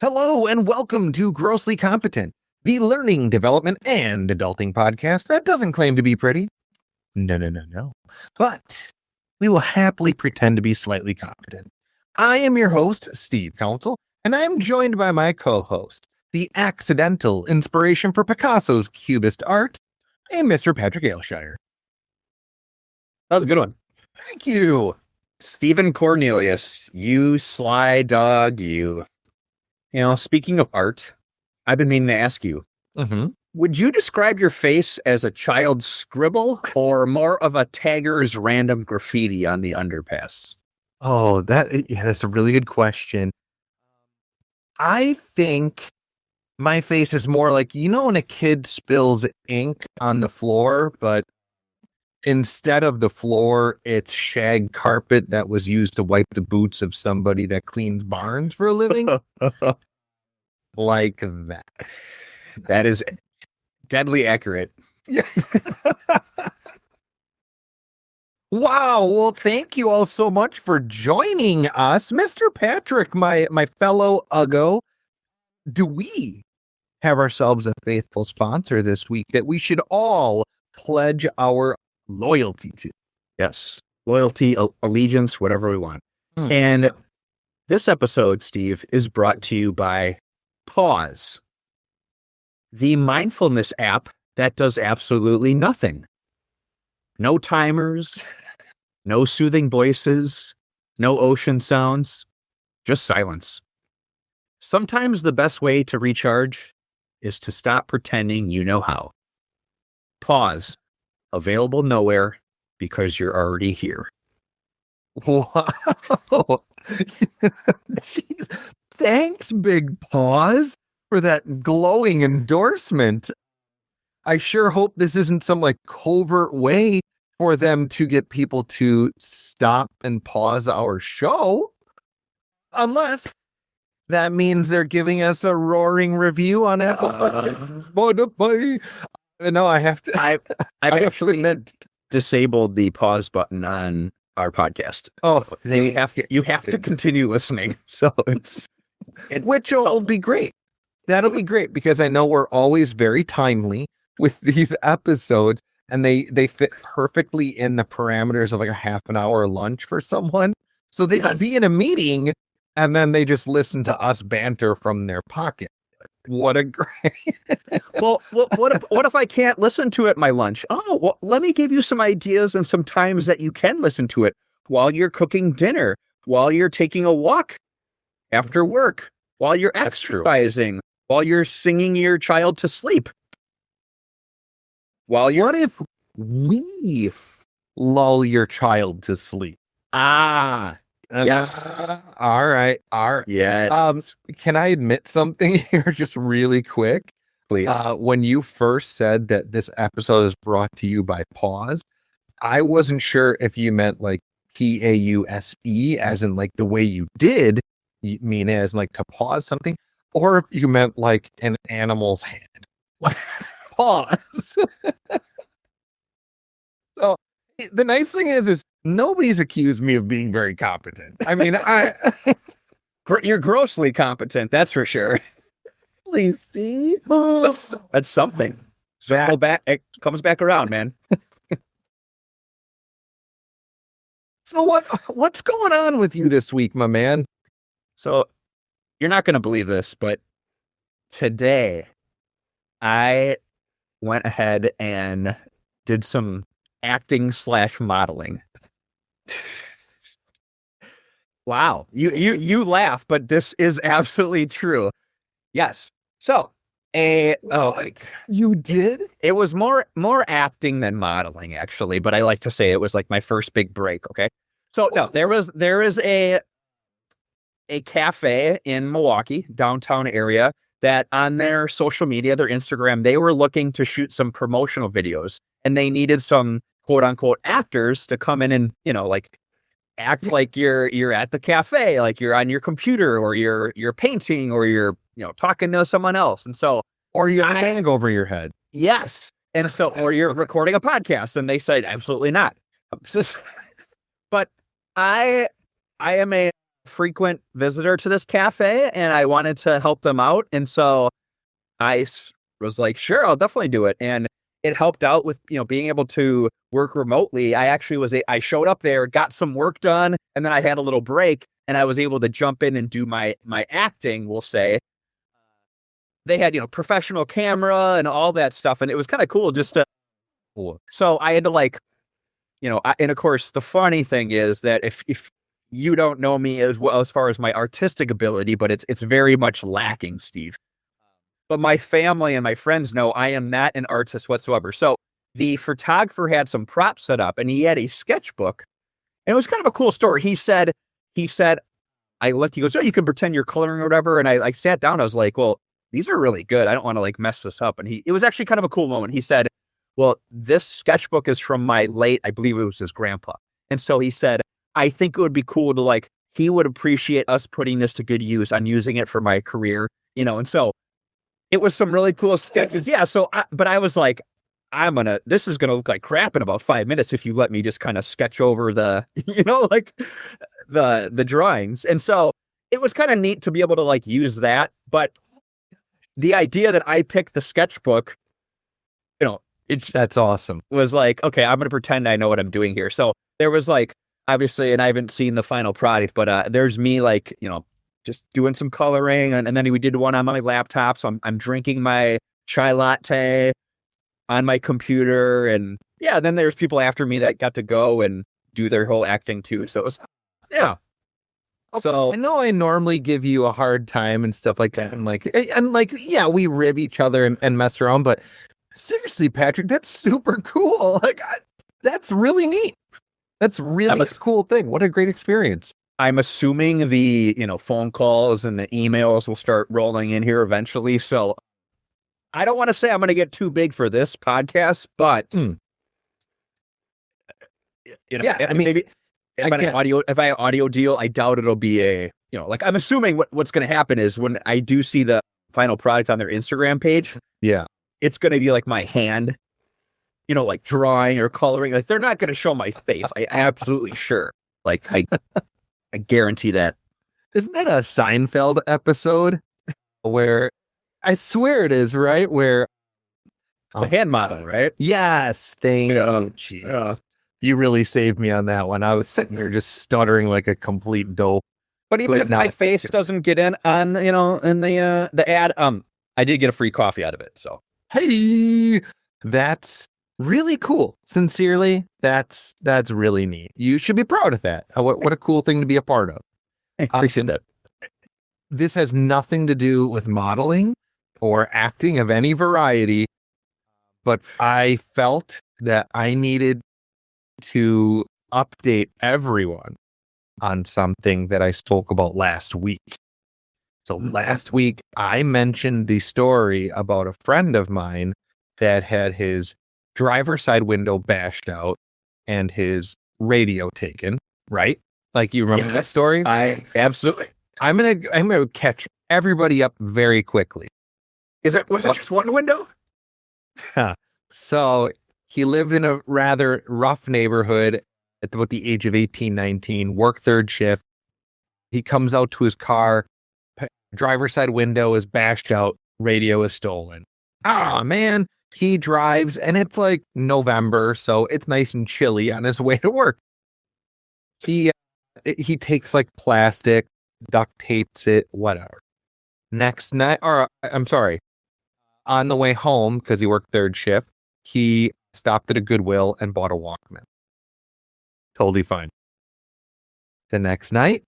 Hello and welcome to Grossly Competent, the learning, development, and adulting podcast that doesn't claim to be pretty. No. But we will happily pretend to be slightly competent. I am your host, Steve Council, and I am joined by my co-host, the accidental inspiration for Picasso's Cubist art, and Mr. Patrick Ayleshire. That was a good one. Thank you. Stephen Cornelius, you sly dog, you. Speaking of art, I've been meaning to ask you, would you describe your face as a child's scribble or more of a tagger's random graffiti on the underpass? Oh, that's a really good question. I think my face is more like, when a kid spills ink on the floor, but instead of the floor, it's shag carpet that was used to wipe the boots of somebody that cleans barns for a living. Like that. That is deadly accurate. Yeah. Wow. Well, thank you all so much for joining us. Mr. Patrick, my fellow Uggo, do we have ourselves a faithful sponsor this week that we should all pledge our loyalty to? Yes. Loyalty, allegiance, whatever we want. And this episode, Steve, is brought to you by Pause, the mindfulness app that does absolutely nothing. No timers, no soothing voices, no ocean sounds, just silence. Sometimes the best way to recharge is to stop pretending you know how. Pause. Available nowhere because you're already here. Wow. Thanks, Big Paws, for that glowing endorsement. I sure hope this isn't some covert way for them to get people to stop and pause our show. Unless that means they're giving us a roaring review on Apple. No, I have to. I've actually disabled the pause button on our podcast. Oh, you have to continue listening. So which will be great. That'll be great because I know we're always very timely with these episodes, and they fit perfectly in the parameters of a half an hour lunch for someone. So they could be in a meeting and then they just listen to us banter from their pocket. What a great. Well, what if I can't listen to it at my lunch? Oh, well, let me give you some ideas and some times that you can listen to it while you're cooking dinner, while you're taking a walk after work, while you're exercising, while you're singing your child to sleep. What if we lull your child to sleep? Yes. All right. Yeah. Can I admit something here just really quick? Please. When you first said that this episode is brought to you by Pause, I wasn't sure if you meant Pause as in the way you did, you mean as to pause something, or if you meant an animal's hand. Pause. So the nice thing is nobody's accused me of being very competent. I mean, you're grossly competent, that's for sure. Please see. That's something. It comes back around, man. So what's going on with you this week, my man? So you're not going to believe this, but today I went ahead and did some acting / modeling. Wow. You laugh, but this is absolutely true. Yes. So, you did? It was more acting than modeling, actually, but I like to say it was my first big break. Okay. So no, there is a cafe in Milwaukee, downtown area, that on their social media, their Instagram, they were looking to shoot some promotional videos, and they needed some quote unquote actors to come in and, act like you're at the cafe, like you're on your computer, or you're painting, or you're, talking to someone else. And so, or you have a bag over your head. Yes. And so, or you're recording a podcast, and they said, absolutely not. But I am a frequent visitor to this cafe and I wanted to help them out. And so I was like, sure, I'll definitely do it. And it helped out with, being able to work remotely. I actually I showed up there, got some work done, and then I had a little break and I was able to jump in and do my acting, we'll say. They had, professional camera and all that stuff. And it was kind of cool just to, so I had to and of course, the funny thing is that if you don't know me as well as far as my artistic ability, but it's very much lacking, Steve. But my family and my friends know I am not an artist whatsoever. So the photographer had some props set up and he had a sketchbook. And it was kind of a cool story. He said, I looked, he goes, oh, you can pretend you're coloring or whatever. And I sat down. I was like, well, these are really good. I don't want to mess this up. And it was actually kind of a cool moment. He said, well, this sketchbook is from my late, I believe it was his grandpa. And so he said, I think it would be cool to he would appreciate us putting this to good use. I'm using it for my career, and so it was some really cool sketches. Yeah. So, but I was like, this is going to look like crap in about 5 minutes if you let me just kind of sketch over the, the drawings. And so it was kind of neat to be able to use that. But the idea that I picked the sketchbook, that's awesome. Was okay, I'm going to pretend I know what I'm doing here. So there was obviously, and I haven't seen the final product, but there's me just doing some coloring. And then we did one on my laptop. So I'm drinking my chai latte on my computer. And yeah, then there's people after me that got to go and do their whole acting too. So it was, yeah. So I know I normally give you a hard time and stuff like that. And yeah, we rib each other and mess around, but seriously, Patrick, that's super cool. That's really neat. That's really a cool thing. What a great experience. I'm assuming the, phone calls and the emails will start rolling in here eventually. So I don't want to say I'm going to get too big for this podcast, but yeah, maybe if I have an audio deal, I doubt it'll be I'm assuming what's going to happen is when I do see the final product on their Instagram page. Yeah. It's going to be my hand, drawing or coloring. They're not going to show my face. I absolutely sure. I guarantee that. Isn't that a Seinfeld episode where I swear it is, right? Where the hand model, right? Yes. Thank you. You really saved me on that one. I was sitting there just stuttering like a complete dope. But even if my face doesn't get in on, in the ad, I did get a free coffee out of it. So. Hey, that's really cool. Sincerely, that's really neat. You should be proud of that. What a cool thing to be a part of. I appreciate that. This has nothing to do with modeling or acting of any variety, but I felt that I needed to update everyone on something that I spoke about last week. So last week, I mentioned the story about a friend of mine that had his driver's side window bashed out and his radio taken, right? You remember that story? Absolutely. I'm gonna catch everybody up very quickly. Was it just one window? So he lived in a rather rough neighborhood at about the age of 18, 19, worked third shift. He comes out to his car. Driver's side window is bashed out, radio is stolen. Man, he drives and it's November, so it's nice and chilly on his way to work. He takes plastic, duct tapes it, whatever. Next night, on the way home, because he worked third shift, he stopped at a Goodwill and bought a Walkman. Totally fine. The next night,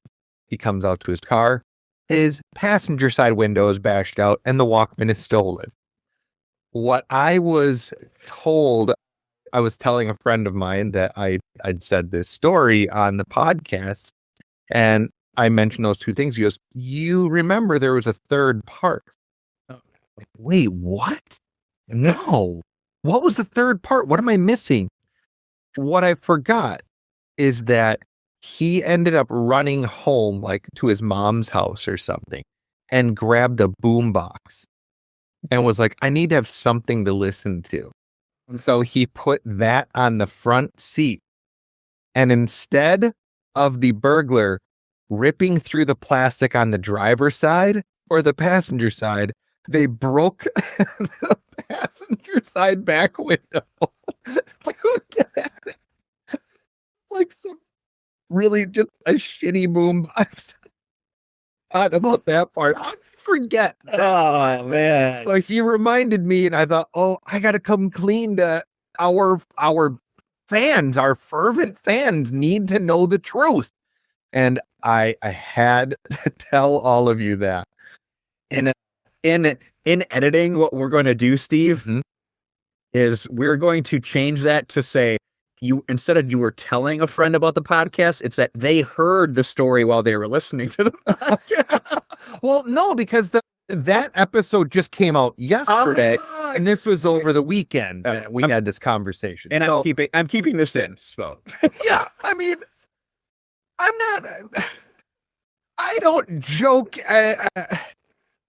he comes out to his car. His passenger side window is bashed out and the Walkman is stolen. What I was told, I was telling a friend of mine that I'd said this story on the podcast, and I mentioned those two things. He goes, you remember there was a third part. Wait, what? No. What was the third part? What am I missing? What I forgot is that he ended up running home to his mom's house or something and grabbed a boombox and was like, I need to have something to listen to. And so he put that on the front seat. And instead of the burglar ripping through the plastic on the driver's side or the passenger side. They broke the passenger side back window. Like, who did that? It's like some really just a shitty boom box. Thought about that part. I forget. Oh man. So he reminded me, and I thought, oh, I got to come clean to our fans, our fervent fans need to know the truth. And I had to tell all of you that. In editing, what we're going to do, Steve, is we're going to change that to say instead of you were telling a friend about the podcast, it's that they heard the story while they were listening to the podcast. Well, no, because that episode just came out yesterday, and this was over the weekend. We had this conversation, and I'm keeping this in. So yeah, I mean, I don't joke.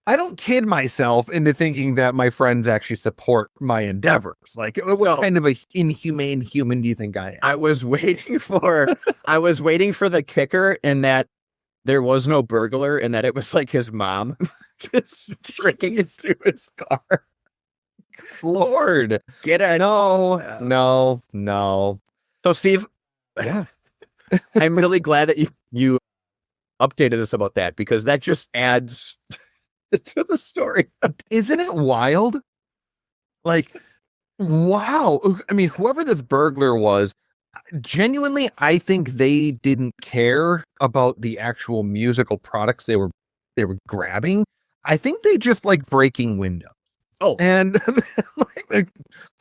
I don't kid myself into thinking that my friends actually support my endeavors. Like, what kind of a inhumane human do you think I am? I was waiting for the kicker in that there was no burglar and that it was like his mom just breaking into his car. Lord, get it? No. So, Steve, yeah, I'm really glad that you updated us about that, because that just adds to the story. Isn't it wild? Like, wow. I mean, whoever this burglar was, genuinely, I think they didn't care about the actual musical products they were grabbing. I think they just like breaking windows. Oh, and like,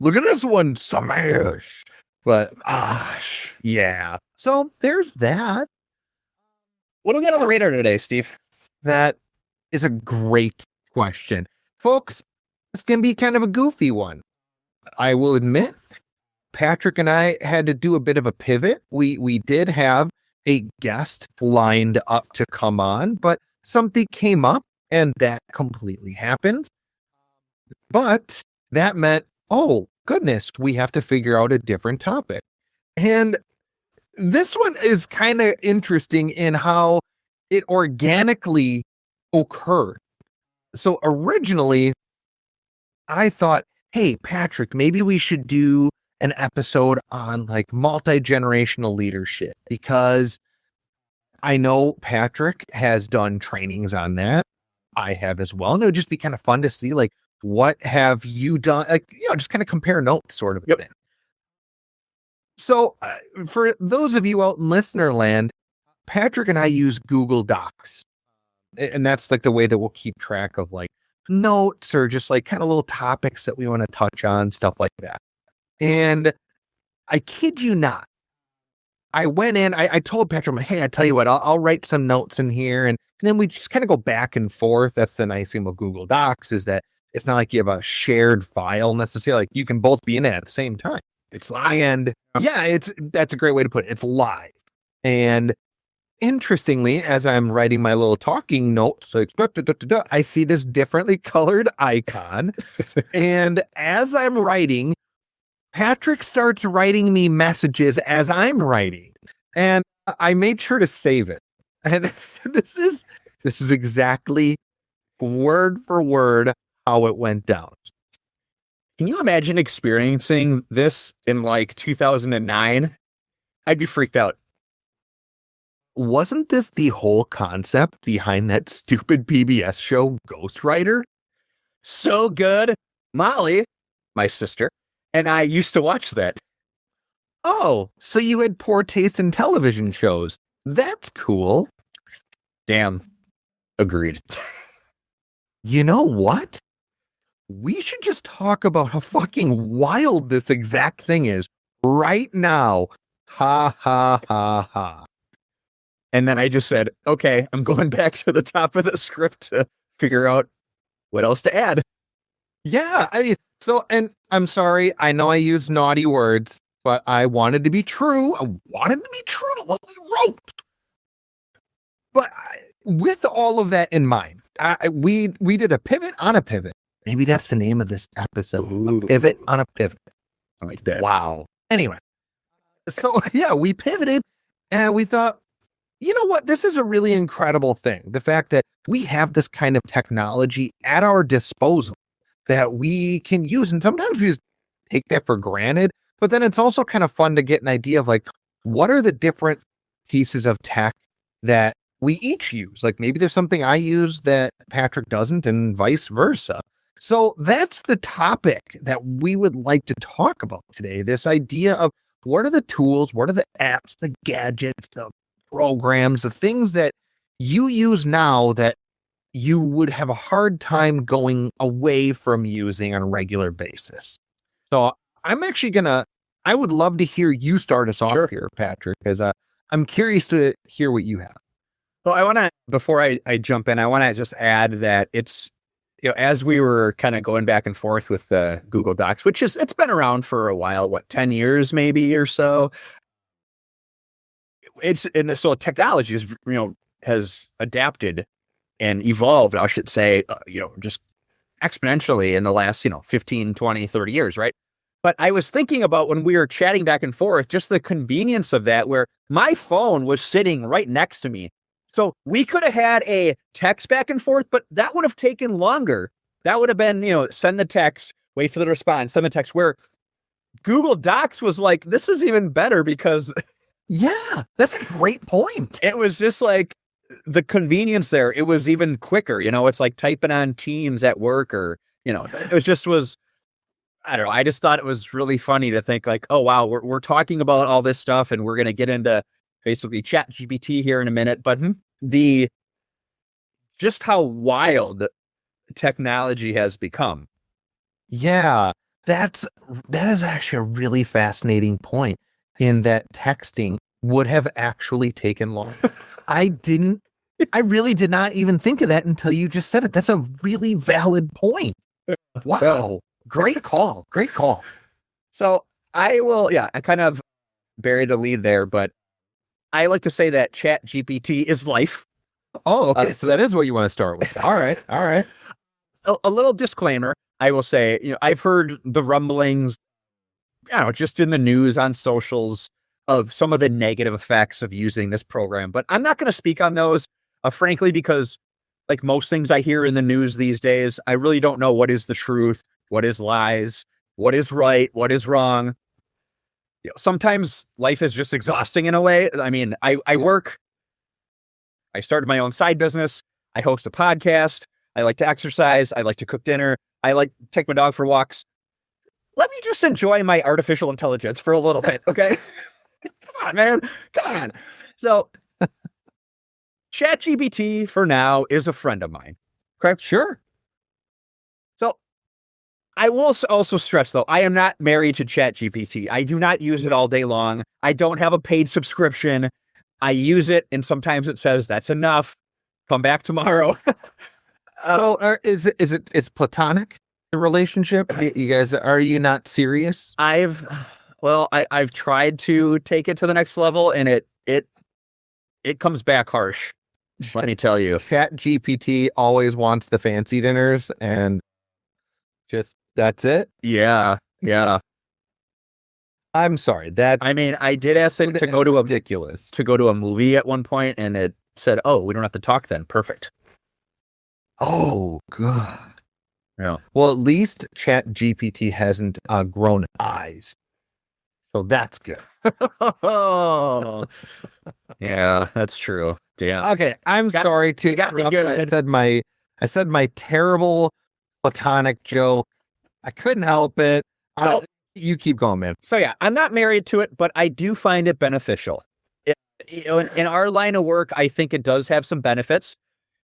look at this one, smash. But yeah. So there's that. What do we got on the radar today, Steve? That is a great question. Folks, this can be kind of a goofy one. I will admit, Patrick and I had to do a bit of a pivot. We did have a guest lined up to come on, but something came up and that completely happened. But that meant, oh, goodness, we have to figure out a different topic. And this one is kind of interesting in how it organically occurred. So originally, I thought, hey, Patrick, maybe we should do an episode on like multi-generational leadership, because I know Patrick has done trainings on that. I have as well. And it would just be kind of fun to see, like, what have you done? Like, just kind of compare notes sort of thing. So for those of you out in listener land, Patrick and I use Google Docs. And that's like the way that we'll keep track of like notes or just like kind of little topics that we want to touch on, stuff like that. And I kid you not, I went in, I told Patrick, hey, I tell you what, I'll write some notes in here. And then we just kind of go back and forth. That's the nice thing about Google Docs, is that it's not like you have a shared file necessarily. Like you can both be in it at the same time. It's live. And yeah, that's a great way to put it. It's live. And interestingly, as I'm writing my little talking notes, like, I see this differently colored icon. And as I'm writing, Patrick starts writing me messages as I'm writing. And I made sure to save it. And this is exactly word for word how it went down. Can you imagine experiencing this in like 2009? I'd be freaked out. Wasn't this the whole concept behind that stupid PBS show, Ghostwriter? So good. Molly, my sister, and I used to watch that. Oh, so you had poor taste in television shows. That's cool. Damn. Agreed. You know what? We should just talk about how fucking wild this exact thing is right now. Ha, ha, ha, ha. And then I just said, okay, I'm going back to the top of the script to figure out what else to add. Yeah, and I'm sorry, I know I used naughty words, but I wanted to be true. I wanted to be true to what we wrote. But with all of that in mind, we did a pivot on a pivot. Maybe that's the name of this episode. Ooh. A pivot on a pivot. I like that. Wow. Anyway, so yeah, we pivoted and we thought, You know what? This is a really incredible thing. The fact that we have this kind of technology at our disposal that we can use. And sometimes we just take that for granted. But then it's also kind of fun to get an idea of like, what are the different pieces of tech that we each use? Like maybe there's something I use that Patrick doesn't and vice versa. So that's the topic that we would like to talk about today. This idea of what are the tools, what are the apps, the gadgets, the programs, the things that you use now that you would have a hard time going away from using on a regular basis. So I'm actually I would love to hear you start us off here, Patrick, because I'm curious to hear what you have. Well, before I jump in, I want to just add that it's, as we were kind of going back and forth with the Google Docs, it's been around for a while, 10 years maybe or so. So technology is, has adapted and evolved, I should say, just exponentially in the last, 15, 20, 30 years, right? But I was thinking about when we were chatting back and forth, just the convenience of that, where my phone was sitting right next to me. So we could have had a text back and forth, but that would have taken longer. That would have been, send the text, wait for the response, send the text, where Google Docs was like, this is even better because... Yeah, that's a great point. It was just like the convenience there. It was even quicker. It's like typing on Teams at work or, I don't know. I just thought it was really funny to think like, oh, wow, we're talking about all this stuff and we're going to get into basically ChatGPT here in a minute. But just how wild technology has become. Yeah, that is actually a really fascinating point in that texting would have actually taken long. I really did not even think of that until you just said it. That's a really valid point. Wow. Great call. Great call. So I kind of buried the lead there, but I like to say that ChatGPT is life. Oh, okay. So that is what you want to start with. All right. All right. A little disclaimer. I will say, I've heard the rumblings, just in the news, on socials, of some of the negative effects of using this program. But I'm not going to speak on those, frankly, because like most things I hear in the news these days, I really don't know what is the truth, what is lies, what is right, what is wrong. Sometimes life is just exhausting in a way. I mean, I started my own side business. I host a podcast. I like to exercise. I like to cook dinner. I like to take my dog for walks. Let me just enjoy my artificial intelligence for a little bit, okay? Come on, man. Come on. So, ChatGPT for now is a friend of mine. Okay? Sure. So, I will also stress, though, I am not married to ChatGPT. I do not use it all day long. I don't have a paid subscription. I use it, and sometimes it says, that's enough. Come back tomorrow. Is platonic, the relationship? You guys, are you not serious? I've tried to take it to the next level, and it comes back harsh. Let me tell you. ChatGPT always wants the fancy dinners, and just that's it. Yeah. I'm sorry. I did ask it to go to a movie at one point, and it said, "Oh, we don't have to talk then." Perfect. Oh, God. Yeah. Well, at least ChatGPT hasn't grown eyes. So that's good. Yeah, that's true. Yeah. Okay, I'm sorry to interrupt. I said my terrible platonic joke. I couldn't help it. You keep going, man. So yeah, I'm not married to it, but I do find it beneficial. In our line of work, I think it does have some benefits.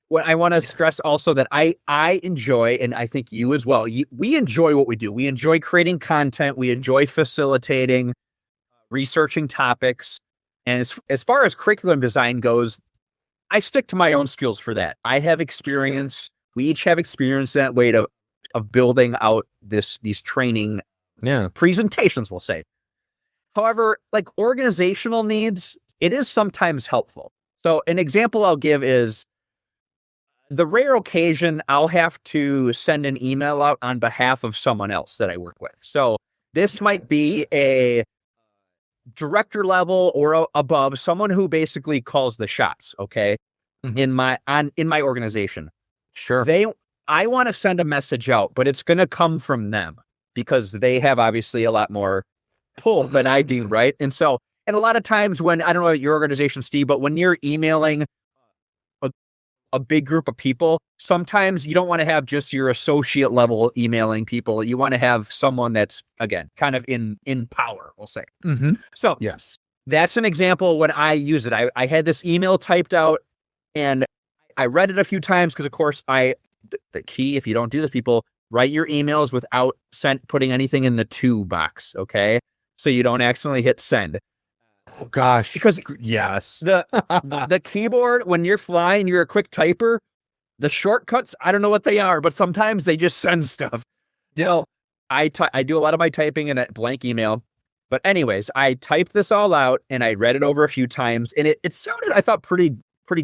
What I want to stress also that I enjoy, and I think you as well, we enjoy what we do. We enjoy creating content. We enjoy facilitating, researching topics. And as far as curriculum design goes, I stick to my own skills for that. I have experience. We each have experience that way of building out these training presentations, we'll say. However, like organizational needs, it is sometimes helpful. So an example I'll give is the rare occasion I'll have to send an email out on behalf of someone else that I work with. So this might be director level or above, someone who basically calls the shots, okay, in my organization. Sure. I want to send a message out, but it's going to come from them because they have obviously a lot more pull than I do, right? And a lot of times when, I don't know about your organization, Steve, but when you're emailing a big group of people, sometimes you don't want to have just your associate level emailing people. You want to have someone that's, again, kind of in power, we'll say. So yes, that's an example when I use it. I had this email typed out and I read it a few times because, of course, the key, if you don't do this, people, write your emails without putting anything in the to box, okay? So you don't accidentally hit send. Oh gosh, because yes, the keyboard, when you're flying, you're a quick typer. The shortcuts, I don't know what they are, but sometimes they just send stuff. So I do a lot of my typing in a blank email. But anyways, I typed this all out and I read it over a few times, and it sounded, I thought, pretty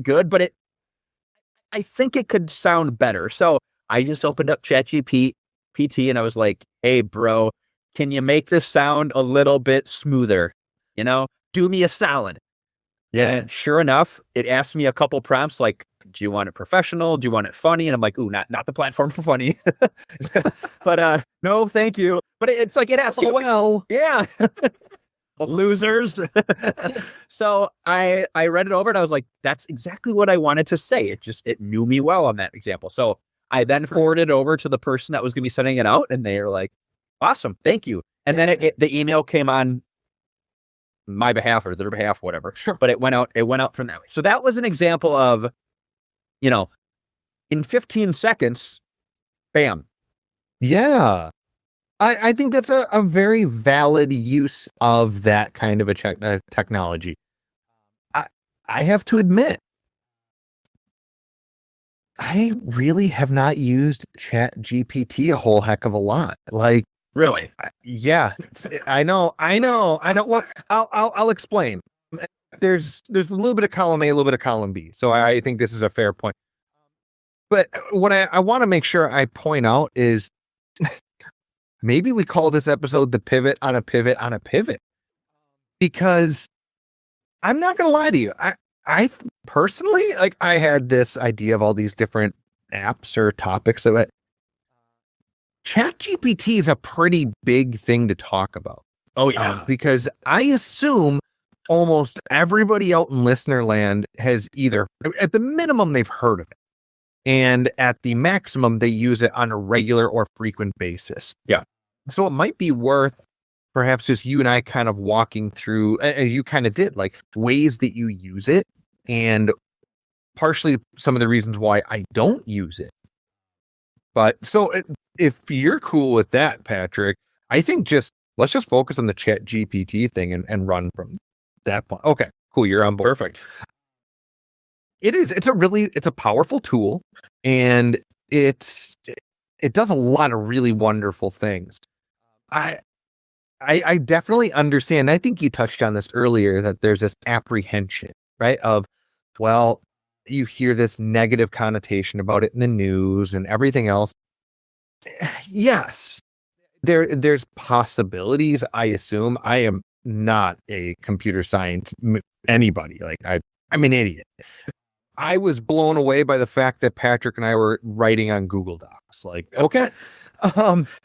good, but I think it could sound better. So I just opened up ChatGPT and I was like, hey, bro, can you make this sound a little bit smoother? Do me a solid. yeah. And sure enough, it asked me a couple prompts like, do you want it professional? Do you want it funny? And I'm like, ooh, not the platform for funny. But no, thank you. But it's like, it asks, well, yeah. Losers. So I read it over and I was like, that's exactly what I wanted to say. It knew me well on that example. So I then forwarded it over to the person that was going to be sending it out, and they were like, awesome, thank you. And then the email came on my behalf or their behalf, whatever. Sure. But it went out from that way. So that was an example of, in 15 seconds, bam. Yeah. I think that's a very valid use of that kind of a technology. I have to admit, I really have not used ChatGPT a whole heck of a lot. Like, Really? yeah, I know. Well, I'll explain. There's a little bit of column A, a little bit of column B. So I think this is a fair point. But what I want to make sure I point out is maybe we call this episode the pivot on a pivot on a pivot, because I'm not going to lie to you. I personally, like, I had this idea of all these different apps or topics of it. ChatGPT is a pretty big thing to talk about. Oh, yeah. Because I assume almost everybody out in listener land has either, at the minimum, they've heard of it. And at the maximum, they use it on a regular or frequent basis. Yeah. So it might be worth perhaps just you and I kind of walking through, as you kind of did, like ways that you use it and partially some of the reasons why I don't use it. But so if you're cool with that, Patrick, I think let's just focus on the ChatGPT thing and run from that point. Okay, cool. You're on board. Perfect. It's a powerful tool, and it does a lot of really wonderful things. I definitely understand. I think you touched on this earlier, that there's this apprehension, right? Of, well, you hear this negative connotation about it in the news and everything else. Yes, there's possibilities. I assume. I am not a computer science anybody. Like, I'm an idiot. I was blown away by the fact that Patrick and I were writing on Google Docs. Like, okay,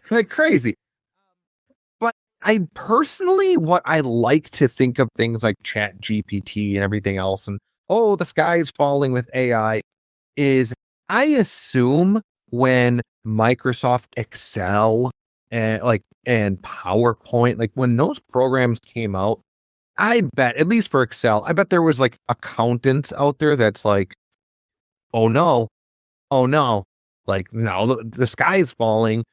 like crazy. But I personally, what I like to think of things like ChatGPT and everything else, and the sky's falling with AI, is I assume when Microsoft Excel and PowerPoint, like when those programs came out, I bet, at least for Excel, I bet there was like accountants out there that's like, oh no, like, no, the sky is falling,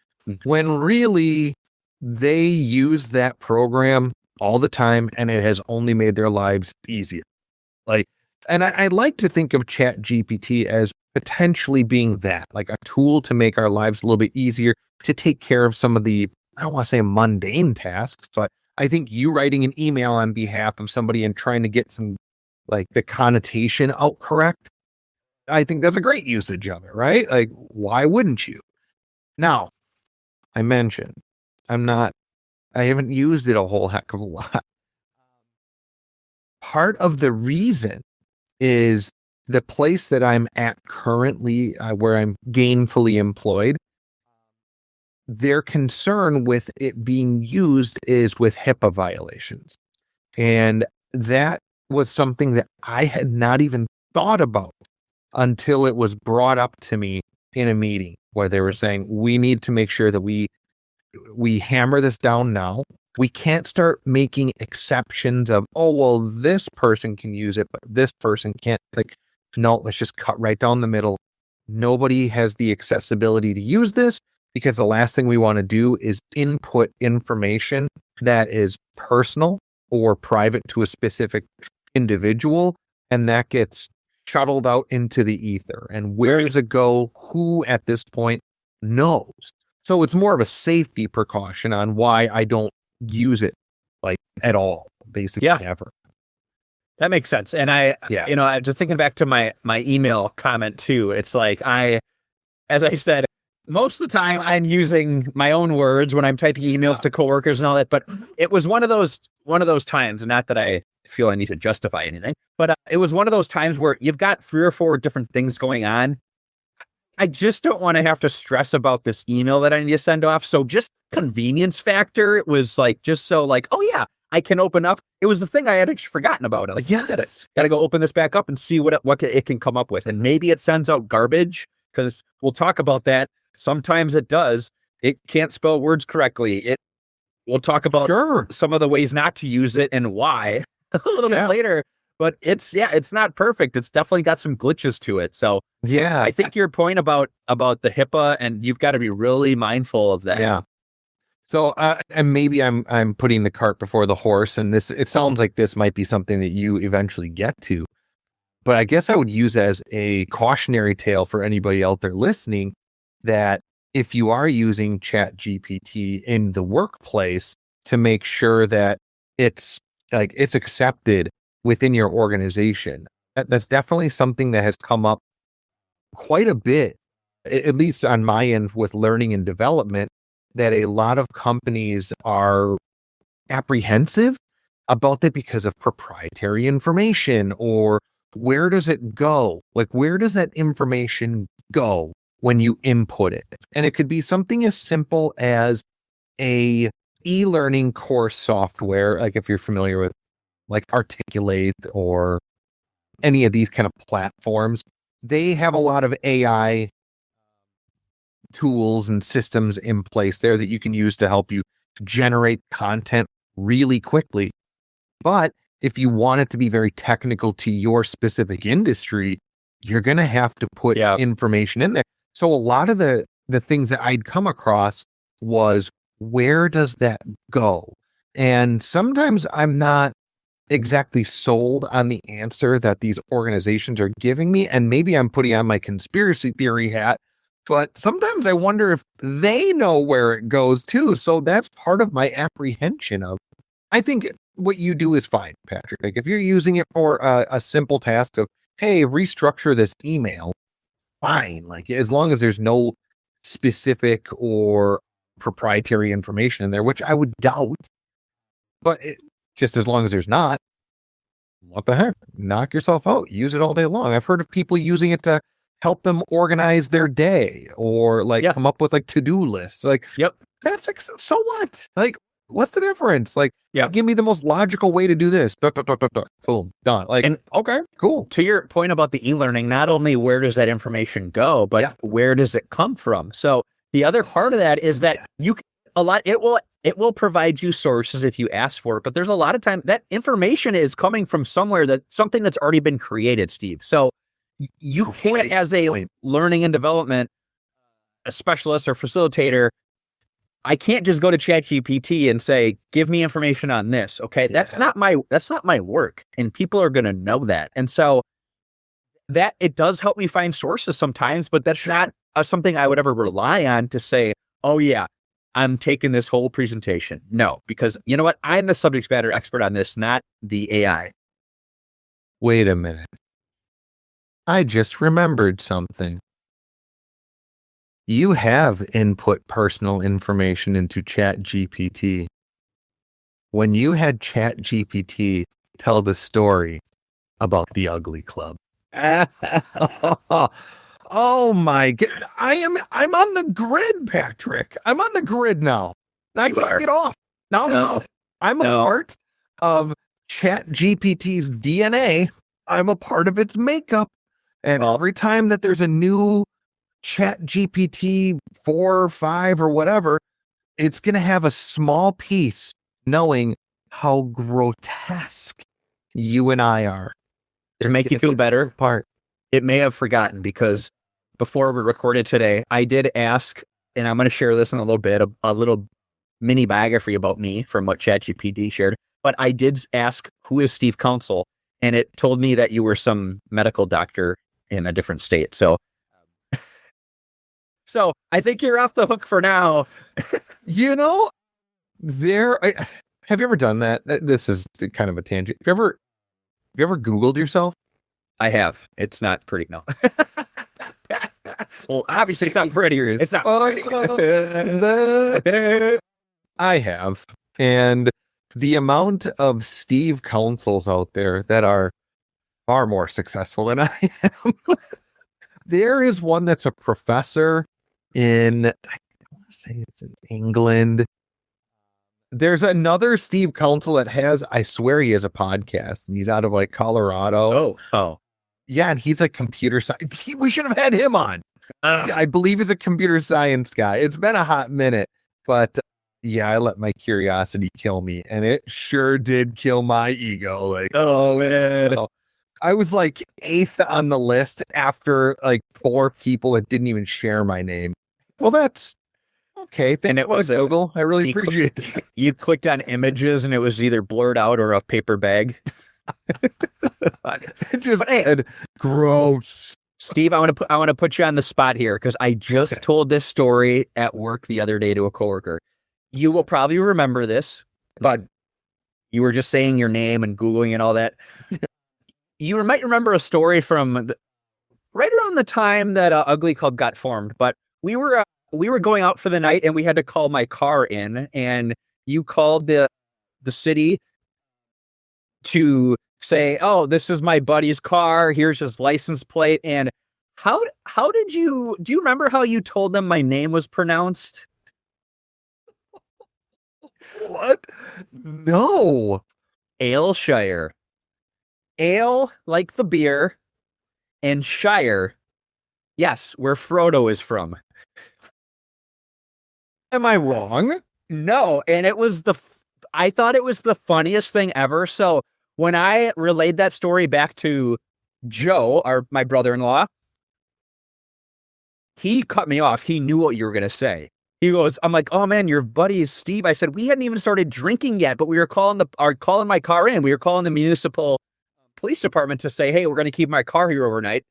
when really they use that program all the time and it has only made their lives easier. Like, and I like to think of ChatGPT as potentially being that, like a tool to make our lives a little bit easier, to take care of some of the, I don't want to say mundane tasks, but I think you writing an email on behalf of somebody and trying to get some, like, the connotation out correct, I think that's a great usage of it, right? Like, why wouldn't you? Now, I mentioned I haven't used it a whole heck of a lot. part of the reason is the place that I'm at currently, where I'm gainfully employed, their concern with it being used is with HIPAA violations. And that was something that I had not even thought about until it was brought up to me in a meeting where they were saying, we need to make sure that we hammer this down now. We can't start making exceptions of, oh, well, this person can use it, but this person can't. Like, no, let's just cut right down the middle. Nobody has the accessibility to use this, because the last thing we want to do is input information that is personal or private to a specific individual, and that gets shuttled out into the ether. And where does it go? Who at this point knows? So it's more of a safety precaution on why I don't use it like at all, basically ever. That makes sense. And I just thinking back to my email comment too. It's like as I said, most of the time I'm using my own words when I'm typing emails to coworkers and all that, but it was one of those times, not that I feel I need to justify anything, but it was one of those times where you've got 3 or 4 different things going on. I just don't want to have to stress about this email that I need to send off. So just convenience factor, it was like, just so like, oh yeah, I can open up. It was the thing I had actually forgotten about. Like, yeah, got to go open this back up and see what it can come up with. And maybe it sends out garbage, because we'll talk about that. Sometimes it does. It can't spell words correctly. We'll talk about some of the ways not to use it and why a little bit later. But it's not perfect. It's definitely got some glitches to it. So yeah, I think your point about the HIPAA, and you've got to be really mindful of that. Yeah. So and maybe I'm putting the cart before the horse, and it sounds like this might be something that you eventually get to. But I guess I would use as a cautionary tale for anybody out there listening, that if you are using ChatGPT in the workplace, to make sure that it's accepted within your organization. That's definitely something that has come up quite a bit, at least on my end with learning and development, that a lot of companies are apprehensive about that because of proprietary information, or where does it go? Like, where does that information go when you input it? And it could be something as simple as a e-learning course software, like if you're familiar with like Articulate or any of these kind of platforms, they have a lot of AI tools and systems in place there that you can use to help you generate content really quickly. But if you want it to be very technical to your specific industry, you're going to have to put information in there. So a lot of the things that I'd come across was, where does that go? And sometimes I'm not exactly sold on the answer that these organizations are giving me. And maybe I'm putting on my conspiracy theory hat, but sometimes I wonder if they know where it goes too. So that's part of my apprehension of, I think what you do is fine, Patrick. Like if you're using it for a simple task of, hey, restructure this email, fine. Like as long as there's no specific or proprietary information in there, which I would doubt, but just as long as there's not, what the heck? Knock yourself out. Use it all day long. I've heard of people using it to help them organize their day, or like come up with like to-do lists. Like, that's like, so what? Like, what's the difference? Like, give me the most logical way to do this. Boom, done. Like, and okay, cool. To your point about the e-learning, not only where does that information go, but where does it come from? So the other part of that is that it will provide you sources if you ask for it, but there's a lot of time that information is coming from somewhere, something that's already been created, Steve. So you can't, as a learning and development specialist or facilitator, I can't just go to ChatGPT and say, give me information on this. Okay. That's not my work. And people are going to know that. And so that it does help me find sources sometimes, but that's not something I would ever rely on to say, oh yeah, I'm taking this whole presentation. No, because you know what? I'm the subject matter expert on this, not the AI. Wait a minute. I just remembered something. You have input personal information into ChatGPT. When you had ChatGPT tell the story about the Ugly Club. Oh my God. I'm on the grid, Patrick. I'm on the grid now. I can't get off. Now I'm a part of ChatGPT's DNA. I'm a part of its makeup. And every time that there's a new ChatGPT 4 or 5 or whatever, it's going to have a small piece knowing how grotesque you and I are. To make you feel better, part. It may have forgotten because before we recorded today, I did ask, and I'm going to share this in a little bit, a little mini biography about me from what ChatGPT shared. But I did ask, who is Steve Counsel? And it told me that you were some medical doctor in a different state. So I think you're off the hook for now. You know, have you ever done that? This is kind of a tangent. Have you ever Googled yourself? I have. It's not pretty, no. Well, obviously it's not pretty. It's not. I have. And the amount of Steve Counsels out there that are far more successful than I am. There is one that's a professor in, I want to say it's in England. There's another Steve Counsel that I swear he has a podcast, and he's out of like Colorado. Oh. Yeah, and he's a computer science. We should have had him on. I believe he's a computer science guy. It's been a hot minute, but yeah, I let my curiosity kill me, and it sure did kill my ego. Like, oh man. So I was like 8th on the list after like 4 people that didn't even share my name. Well, that's okay. And it was Google. I really appreciate it. You clicked on images and it was either blurred out or a paper bag. It just said gross. Steve, I want to put you on the spot here because I just told this story at work the other day to a coworker. You will probably remember this, but you were just saying your name and Googling and all that. You might remember a story from right around the time that Ugly Club got formed, but we were going out for the night and we had to call my car in, and you called the city to say, oh, this is my buddy's car. Here's his license plate. And how do you remember how you told them my name was pronounced? What? No. Aylshire. Ale, like the beer, and Shire. Yes, where Frodo is from. Am I wrong? No, and I thought it was the funniest thing ever. So when I relayed that story back to Joe, my brother-in-law, he cut me off. He knew what you were going to say. He goes, I'm like, oh man, your buddy is Steve. I said, we hadn't even started drinking yet, but we were calling my car in. We were calling the municipal police department to say, hey, we're going to keep my car here overnight.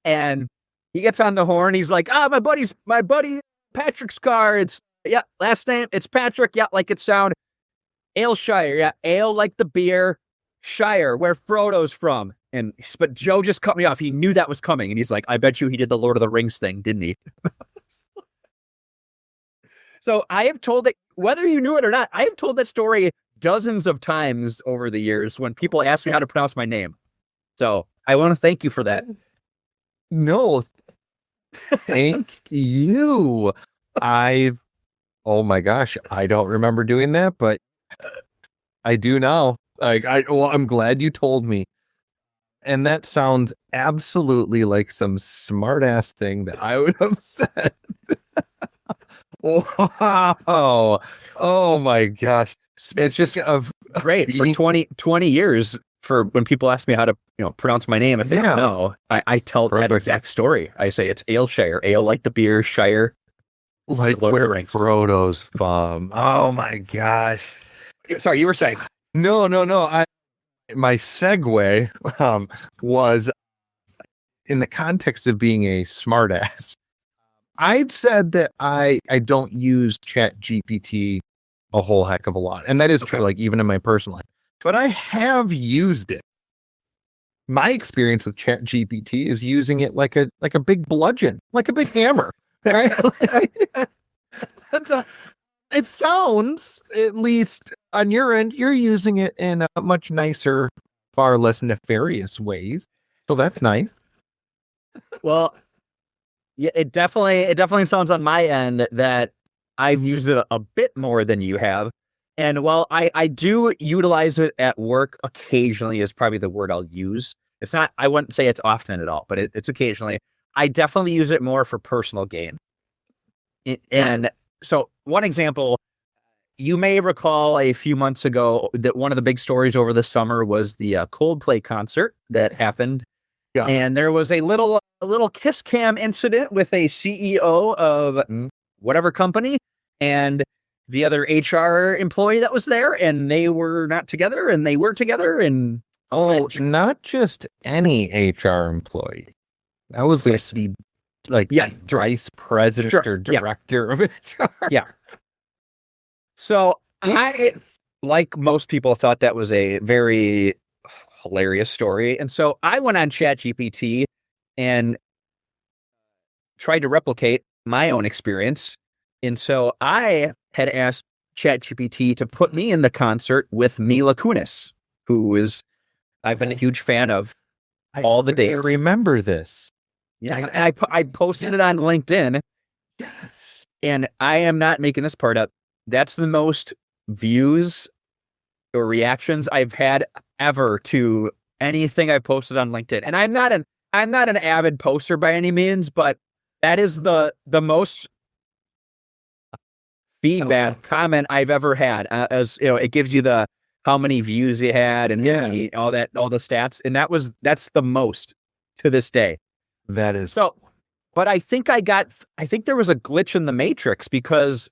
And he gets on the horn. He's like, my buddy Patrick's car. Last name, it's Patrick. Yeah, like it sound. Aylshire. Yeah, ale like the beer. Shire, where Frodo's from. But Joe just cut me off. He knew that was coming. And he's like, I bet you he did the Lord of the Rings thing, didn't he? So I have told that, whether you knew it or not, I have told that story dozens of times over the years when people ask me how to pronounce my name. So I want to thank you for that. No, thank you. Oh my gosh, I don't remember doing that, but I do now. I'm glad you told me. And that sounds absolutely like some smart ass thing that I would have said. Wow. Oh my gosh. It's just great for 20 years for when people ask me how to, pronounce my name. If they don't know, I tell that exact story. I say it's Aylshire, ale like the beer, Shire. Like where Frodo's from. Oh my gosh. Sorry, you were saying. No. My segue was in the context of being a smartass. I'd said that I don't use ChatGPT a whole heck of a lot. And that is true, like even in my personal life. But I have used it. My experience with ChatGPT is using it like a big bludgeon, like a big hammer. Right? It sounds, at least on your end, you're using it in a much nicer far less nefarious ways. So that's nice. Well, yeah, it definitely sounds on my end that I've used it a bit more than you have. And while I do utilize it at work occasionally is probably the word I'll use. It's not, I wouldn't say it's often at all, but it's occasionally. I definitely use it more for personal gain. And so one example, you may recall a few months ago that one of the big stories over the summer was the Coldplay concert that happened. Yeah. And there was a little kiss cam incident with a CEO of whatever company and the other HR employee that was there, and they were not together and they were together. And not just any HR employee. That was the vice president or director of HR. Yeah. So I, like most people, thought that was a very hilarious story. And so I went on ChatGPT and tried to replicate my own experience. And so I had asked ChatGPT to put me in the concert with Mila Kunis, who is, I've been a huge fan of all the day. I remember this. Yeah. And I posted it on LinkedIn. Yes. And I am not making this part up. That's the most views or reactions I've had ever to anything I posted on LinkedIn. And I'm not an avid poster by any means, but that is the most feedback comment I've ever had. As you know, it gives you the how many views you had and all the stats, and that's the most to this day. That is so. But I think there was a glitch in the matrix because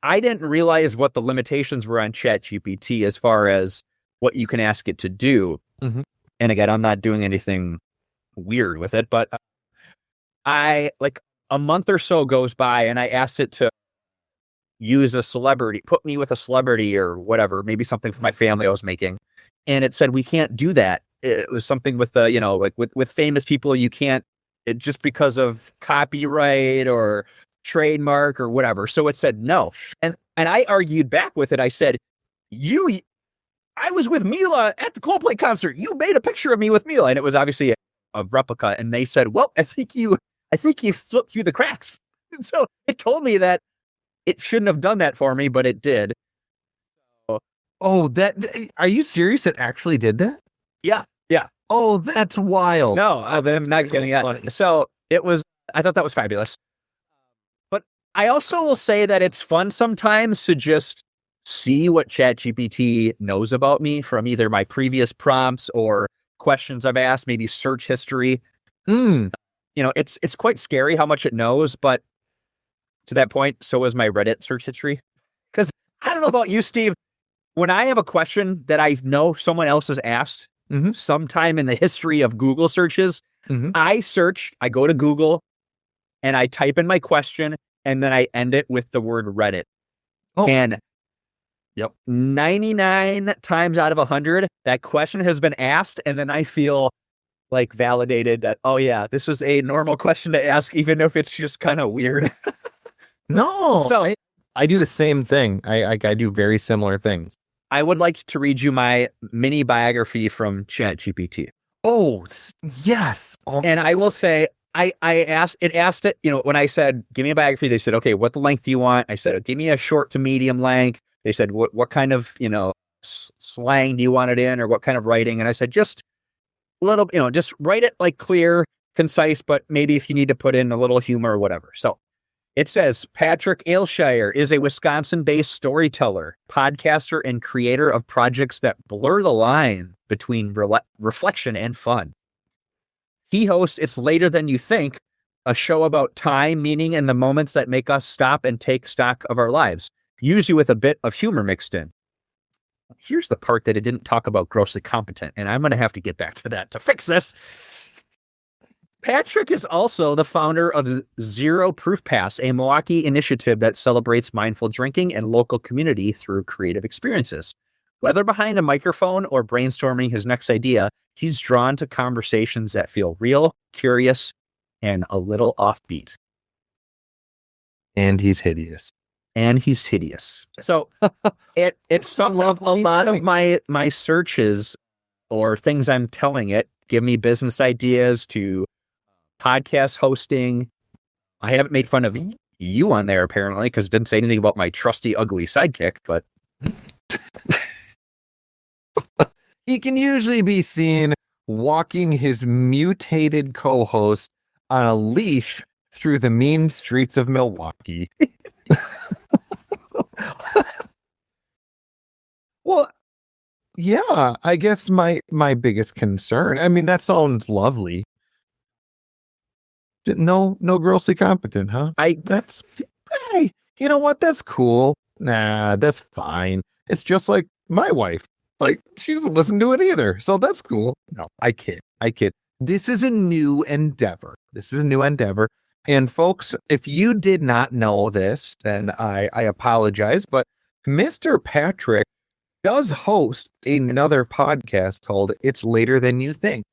I didn't realize what the limitations were on ChatGPT as far as what you can ask it to do. Mm-hmm. And again, I'm not doing anything weird with it, but a month or so goes by and I asked it to use a celebrity, put me with a celebrity or whatever, maybe something for my family I was making. And it said, we can't do that. It was something with with famous people, you can't, just because of copyright or trademark or whatever. So it said no. And I argued back with it. I said, I was with Mila at the Coldplay concert. You made a picture of me with Mila. And it was obviously a replica. And they said, well, I think you slipped through the cracks. And so it told me that it shouldn't have done that for me, but it did. Oh, are you serious? It actually did that? Yeah. Oh, that's wild. No, I'm not kidding. So I thought that was fabulous. But I also will say that it's fun sometimes to just see what ChatGPT knows about me from either my previous prompts or questions I've asked, maybe search history. It's quite scary how much it knows, but to that point, so is my Reddit search history. Because I don't know about you, Steve, when I have a question that I know someone else has asked, sometime in the history of Google searches, I go to Google and I type in my question and then I end it with the word Reddit. Oh. And 99 times out of 100, that question has been asked. And then I feel like validated that, oh yeah, this is a normal question to ask, even if it's just kind of weird. No, so I do the same thing. I do very similar things. I would like to read you my mini biography from ChatGPT. Oh, yes. And I will say, I asked it, when I said, give me a biography, they said, okay, what the length do you want? I said, give me a short to medium length. They said, what kind of, slang do you want it in or what kind of writing? And I said, just a little, just write it like clear, concise, but maybe if you need to put in a little humor or whatever. So it says, Patrick Aylshire is a Wisconsin-based storyteller, podcaster, and creator of projects that blur the line between reflection and fun. He hosts It's Later Than You Think, a show about time, meaning, and the moments that make us stop and take stock of our lives, usually with a bit of humor mixed in. Here's the part that it didn't talk about grossly competent, and I'm going to have to get back to that to fix this. Patrick is also the founder of Zero Proof Pass, a Milwaukee initiative that celebrates mindful drinking and local community through creative experiences. Whether behind a microphone or brainstorming his next idea, he's drawn to conversations that feel real, curious, and a little offbeat. And he's hideous. So at some level, a lot of my searches or things I'm telling it. Give me business ideas to podcast hosting. I haven't made fun of you on there apparently because it didn't say anything about my trusty, ugly sidekick, but he can usually be seen walking his mutated co-host on a leash through the mean streets of Milwaukee. Well, yeah, I guess my biggest concern, I mean, that sounds lovely. No grossly competent, huh? Hey, you know what? That's cool. Nah, that's fine. It's just like my wife. Like, she doesn't listen to it either. So that's cool. No, I kid. This is a new endeavor. And folks, if you did not know this, then I apologize. But Mr. Patrick does host another podcast called It's Later Than You Think.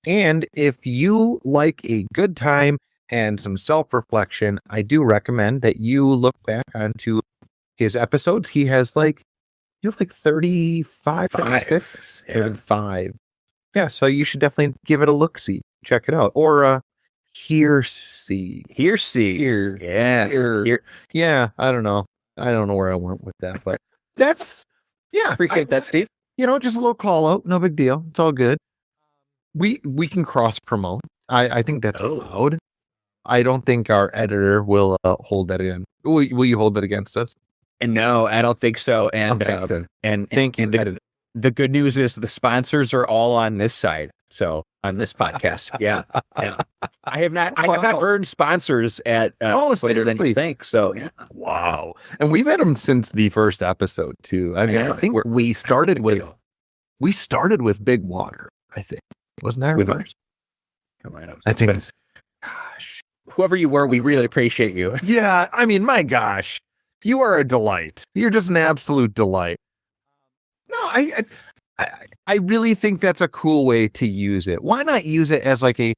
And if you like a good time and some self-reflection, I do recommend that you look back onto his episodes. He has like 35, 35. Yeah, so you should definitely give it a look-see. Check it out. Or hear-see. Yeah, I don't know. I don't know where I went with that, but that's, yeah. Appreciate that, Steve. Just a little call out. No big deal. It's all good. We can cross promote. I think that's allowed. I don't think our editor will hold that in. Will you hold that against us? And no, I don't think so. And the good news is the sponsors are all on this side. So on this podcast, yeah. I have not earned sponsors at Later Than You Think. So yeah. Wow, and we've had them since the first episode too. I mean, I think we started with Big Water. I think. Wasn't that right? I think. Gosh, whoever you were, we really appreciate you. Yeah, I mean, my gosh, you are a delight. You're just an absolute delight. No, I really think that's a cool way to use it. Why not use it as like a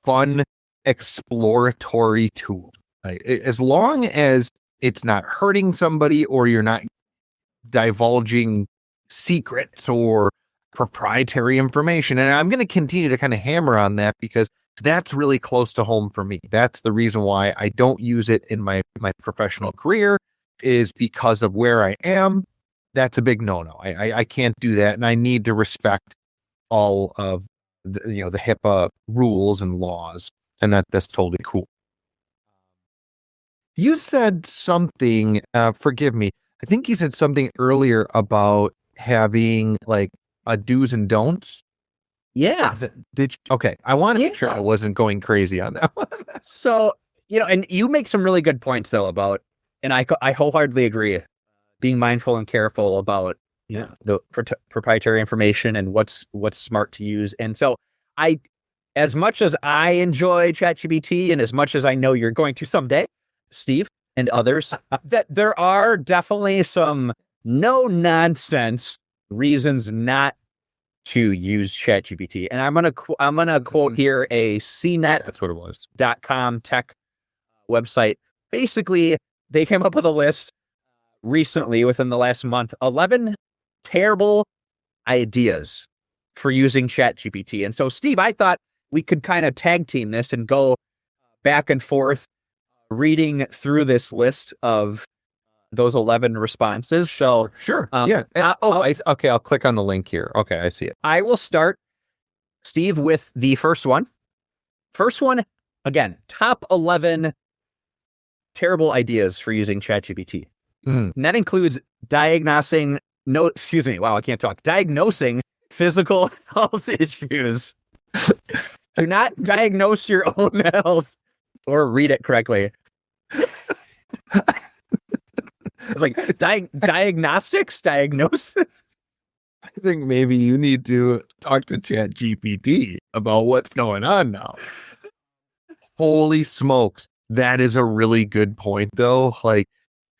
fun exploratory tool? Right? As long as it's not hurting somebody or you're not divulging secrets or proprietary information. And I'm going to continue to kind of hammer on that because that's really close to home for me. That's the reason why I don't use it in my professional career, is because of where I am. That's a big no-no. I can't do that. And I need to respect all of the HIPAA rules and laws. And that's totally cool. You said something, forgive me. I think you said something earlier about having like a do's and don'ts. Yeah. Okay. I want to make sure I wasn't going crazy on that one. So, and you make some really good points though about, and I wholeheartedly agree, being mindful and careful about the proprietary information and what's smart to use. And so as much as I enjoy ChatGPT and as much as I know you're going to someday, Steve and others, that there are definitely some no nonsense reasons not to use ChatGPT. And I'm gonna quote here a CNET. That's what it was. .com tech website. Basically, they came up with a list recently within the last month, 11 terrible ideas for using ChatGPT. And so, Steve, I thought we could kind of tag team this and go back and forth reading through this list of those 11 responses. So sure. I'll click on the link here. Okay, I see it. I will start, Steve, with the first one. First one, again, top 11 terrible ideas for using ChatGPT. And that includes diagnosing physical health issues. Do not diagnose your own health or read it correctly. It's like diagnosis. I think maybe you need to talk to ChatGPT about what's going on now. Holy smokes. That is a really good point, though. Like,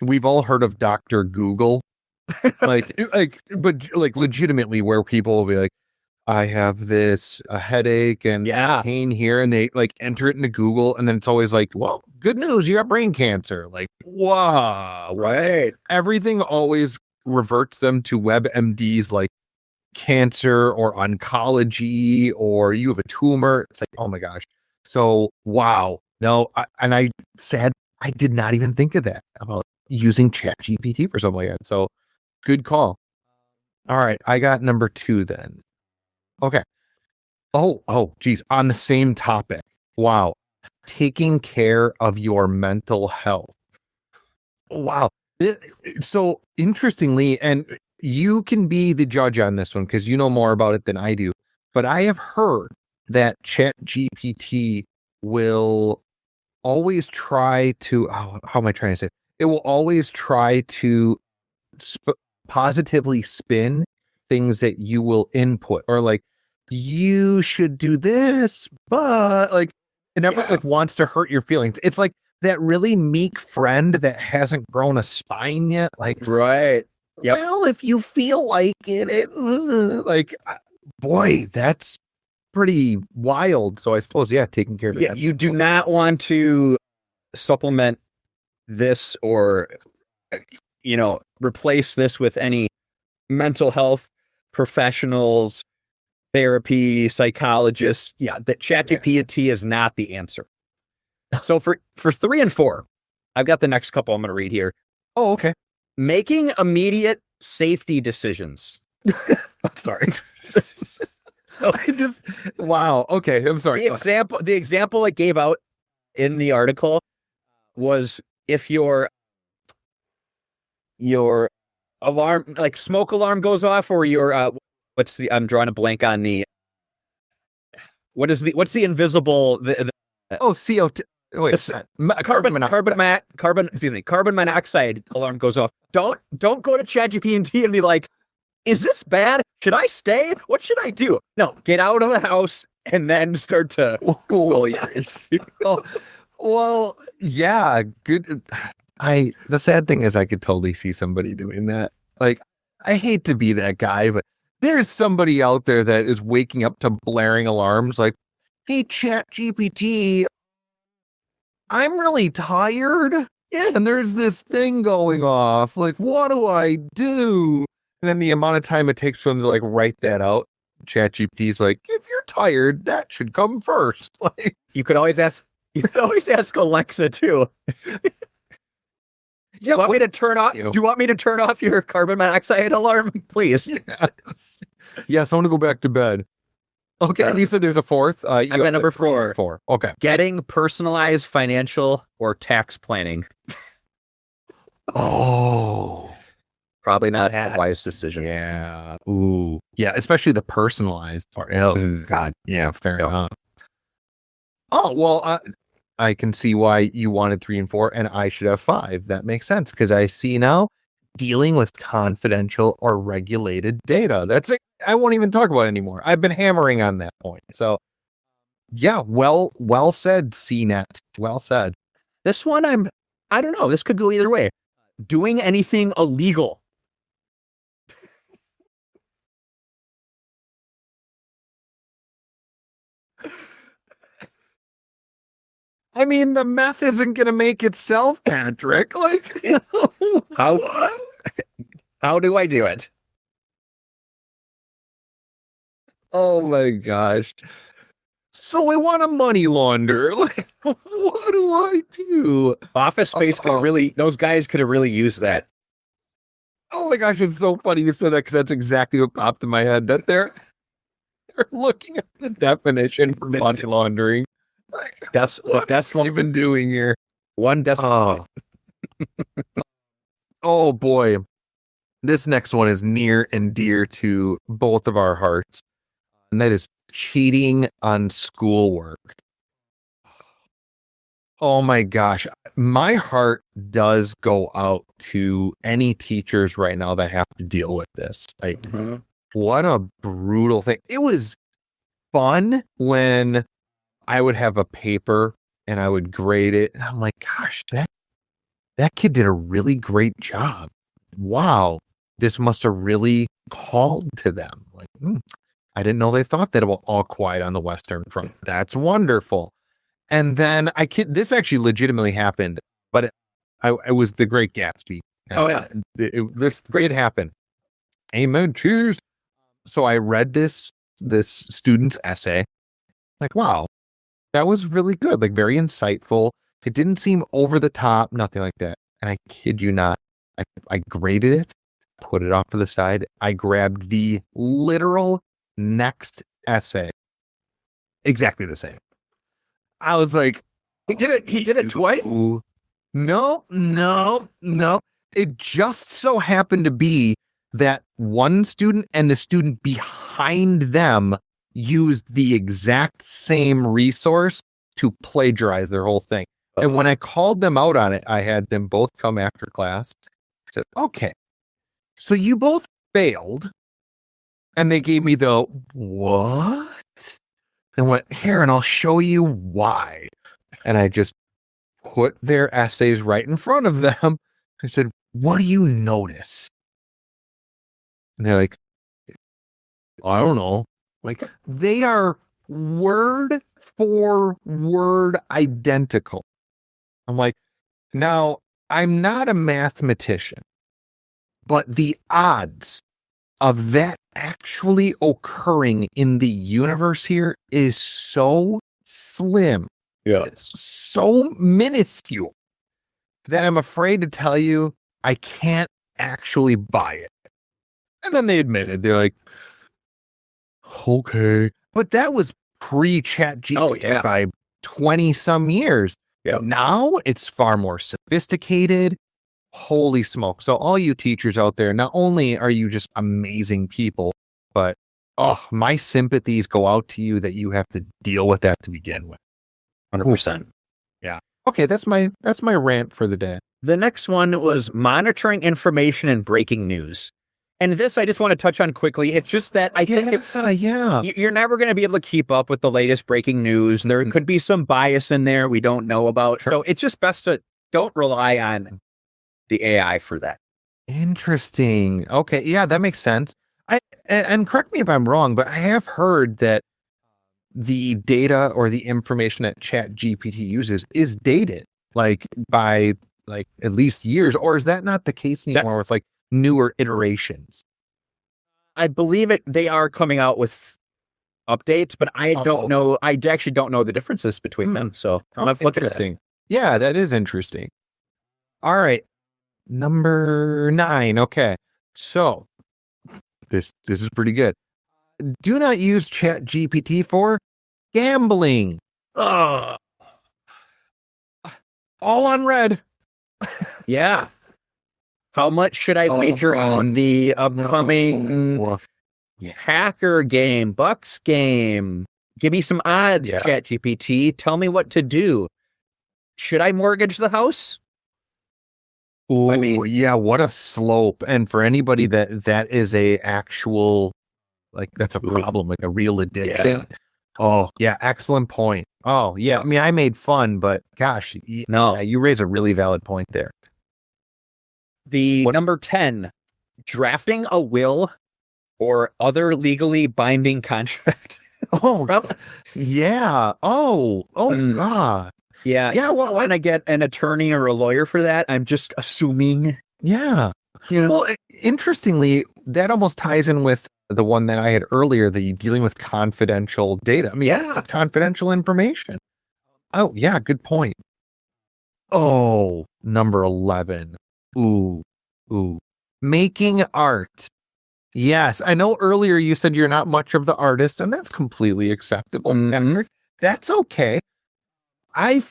we've all heard of Dr. Google. but legitimately, where people will be like, I have a headache and pain here, and they like enter it into Google, and then it's always like, well, good news, you have brain cancer. Like, wow, right? Everything always reverts them to WebMD's like cancer or oncology or you have a tumor. It's like, oh my gosh. So, wow. No, I did not even think of that about using ChatGPT for something like that. So, good call. All right, I got number 2 then. Okay. Geez. On the same topic. Wow. Taking care of your mental health. Wow. So interestingly, and you can be the judge on this one because you know more about it than I do, but I have heard that ChatGPT will always try to, how am I trying to say it? It will always try to positively spin things that you will input, or like, you should do this, but like, it never like wants to hurt your feelings. It's like that really meek friend that hasn't grown a spine yet. Like, Right. Yep. well, if you feel like like, boy, that's pretty wild. So I suppose, taking care of it. You do not want to supplement this or, replace this with any mental health professionals, therapy, psychologists. Yeah, that ChatGPT is not the answer. So for 3 and 4, I've got the next couple I'm going to read here. Oh, okay. Making immediate safety decisions. I'm sorry. Wow. Okay. I'm sorry. The example it gave out in the article was if your alarm, like smoke alarm goes off, or your I'm drawing a blank on the what's the invisible CO2. Wait, carbon monoxide alarm goes off. Don't go to ChatGPT and be like, is this bad? Should I stay? What should I do? No, get out of the house and then start to Google your issue. Well, yeah, good. The sad thing is I could totally see somebody doing that. Like, I hate to be that guy, but there's somebody out there that is waking up to blaring alarms like, hey, ChatGPT, I'm really tired. Yeah, and there's this thing going off. Like, what do I do? And then the amount of time it takes for them to like write that out, ChatGPT's like, if you're tired, that should come first. Like, you could always ask Alexa too. Do you want me to turn off your carbon monoxide alarm, please? Yes, I want to go back to bed. Okay, you said there's a 4th. I got number 4. 4. Okay. Getting personalized financial or tax planning. Oh. Probably not a wise decision. Yeah. Ooh. Yeah, especially the personalized part. Oh, God. Yeah, fair enough. Oh, well, I can see why you wanted 3 and 4, and I should have 5. That makes sense, because I see now dealing with confidential or regulated data. That's it. I won't even talk about it anymore. I've been hammering on that point. So, yeah, well said, CNET. Well said. This one, I don't know. This could go either way. Doing anything illegal. I mean, the meth isn't going to make itself, Patrick. Like, how do I do it? Oh my gosh. So I want to money launder. Like, what do I do? Office Space those guys could have really used that. Oh my gosh, it's so funny you said that, because that's exactly what popped in my head. That they're looking at the definition for money laundering. Like, that's what we've been doing here. Oh boy. This next one is near and dear to both of our hearts. And that is cheating on schoolwork. Oh my gosh. My heart does go out to any teachers right now that have to deal with this. Like, what a brutal thing. It was fun when I would have a paper and I would grade it. And I'm like, gosh, that kid did a really great job. Wow. This must have really called to them. Like, I didn't know they thought that about All Quiet on the Western Front. That's wonderful. And then this actually legitimately happened, but it was The Great Gatsby. Oh yeah. It happened. Amen. Cheers. So I read this student's essay. Like, wow, that was really good. Like, very insightful. It didn't seem over the top, nothing like that. And I kid you not, I graded it, put it off to the side. I grabbed the literal next essay. Exactly the same. I was like, He did it twice? No. It just so happened to be that one student and the student behind them used the exact same resource to plagiarize their whole thing. And when I called them out on it, I had them both come after class. I said, okay, so you both failed. And they gave me the, what? And went, here, and I'll show you why. And I just put their essays right in front of them. I said, what do you notice? And they're like, I don't know. Like, they are word for word identical. I'm like, now, I'm not a mathematician, but the odds of that actually occurring in the universe here is so slim. Yeah. It's so minuscule that I'm afraid to tell you I can't actually buy it. And then they admitted, they're like, okay. But that was pre-ChatGPT by 20 some years. Yep. Now it's far more sophisticated. Holy smoke. So all you teachers out there, not only are you just amazing people, but my sympathies go out to you that you have to deal with that to begin with. 100%. Yeah. Okay, that's my rant for the day. The next one was monitoring information and breaking news. And this I just want to touch on quickly. It's just that I think you're never going to be able to keep up with the latest breaking news. There could be some bias in there we don't know about. Sure. So it's just best to don't rely on the AI for that. Interesting. Okay, yeah, that makes sense. And correct me if I'm wrong, but I have heard that the data or the information that ChatGPT uses is dated, like by like at least years, or is that not the case anymore with like newer iterations? I believe they are coming out with updates, but I don't know. I actually don't know the differences between them. So I'll have to look at that. Yeah, that is interesting. All right. Number 9. Okay. So this is pretty good. Do not use ChatGPT for gambling. All on red. Yeah. How much should I wager on the upcoming Hacker game, Bucks game? Give me some odds, ChatGPT. Tell me what to do. Should I mortgage the house? Oh, I mean, yeah, what a slope. And for anybody that is a actual, like, that's a problem, like a real addiction. Yeah. Oh, yeah, excellent point. Oh, yeah, I mean, I made fun, but gosh, you raise a really valid point there. The number 10, drafting a will or other legally binding contract. Yeah. God. Yeah. Well, when I get an attorney or a lawyer for that, I'm just assuming. Yeah. Well, interestingly, that almost ties in with the one that I had earlier, the dealing with confidential data. I mean, confidential information. Oh, yeah, good point. Oh, number 11. Ooh. Making art. Yes, I know earlier you said you're not much of the artist, and that's completely acceptable. Mm-hmm. That's okay. I